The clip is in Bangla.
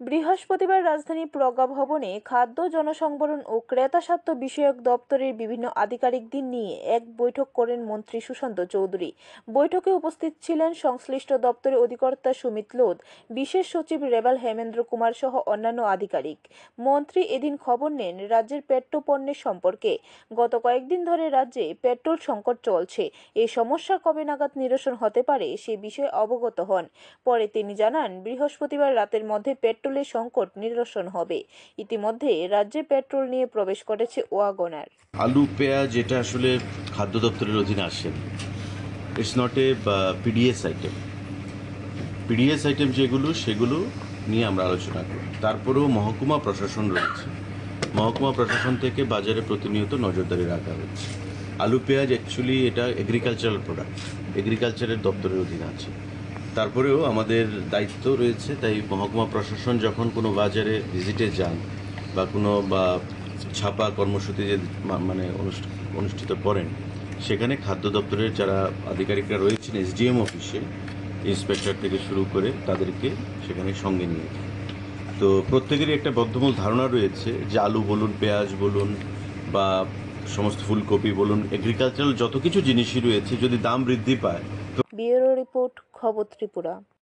বৃহস্পতিবার রাজধানীর প্রজ্ঞা ভবনে খাদ্য জনসংবরণ ও ক্রেতা স্বার্থ বিষয়ক দপ্তরের বিভিন্ন আধিকারিকদের নিয়ে এক বৈঠক করেন মন্ত্রী সুশান্ত চৌধুরী। বৈঠকে উপস্থিত ছিলেন সংশ্লিষ্ট দপ্তরের অধিকর্তা সুমিত লোধ, বিশেষ সচিব রেবাল হেমেন্দ্র কুমার সহ অন্যান্য আধিকারিক। মন্ত্রী এদিন খবর নেন রাজ্যের পেট্রোপণ্যের সম্পর্কে। গত কয়েকদিন ধরে রাজ্যে পেট্রোল সংকট চলছে। এই সমস্যা কবে নাগাদ নিরসন হতে পারে সে বিষয়ে অবগত হন। পরে তিনি জানান, বৃহস্পতিবার রাতের মধ্যে পেট্রোলের সংকট নিরসন হবে। ইতিমধ্যে রাজ্যে পেট্রোল নিয়ে প্রবেশ করেছে ওয়াগনার। আলু পেঁয়াজ এটা আসলে খাদ্য দপ্তরের অধীনে আসে, it's not a PDS item. PDS item যেগুলো সেগুলো নিয়ে আমরা আলোচনা করি। তারপরেও মহকুমা প্রশাসন রয়েছে, মহকুমা প্রশাসন থেকে বাজারে প্রতিনিয়ত নজরদারি রাখা হচ্ছে। আলু পেঁয়াজ অ্যাকচুয়ালি এটা এগ্রিকালচারাল প্রোডাক্ট, এগ্রিকালচারের দপ্তরের অধীনে আছে। তারপরেও আমাদের দায়িত্ব রয়েছে, তাই মহকুমা প্রশাসন যখন কোনো বাজারে ভিজিটে যান বা কোনো ছাপা কর্মসূচি যে মানে অনুষ্ঠিত করেন, সেখানে খাদ্য দপ্তরের যারা আধিকারিকরা রয়েছেন এসডিএম অফিসে, ইন্সপেক্টর থেকে শুরু করে তাদেরকে সেখানে সঙ্গে নিয়ে যায়। তো প্রত্যেকেরই একটা বদ্ধমূল ধারণা রয়েছে যে আলু বলুন, পেঁয়াজ বলুন বা সমস্ত ফুলকপি বলুন, এগ্রিকালচারাল যত কিছু জিনিসই রয়েছে যদি দাম বৃদ্ধি পায়। ব্যুরো রিপোর্ট, খবর ত্রিপুরা।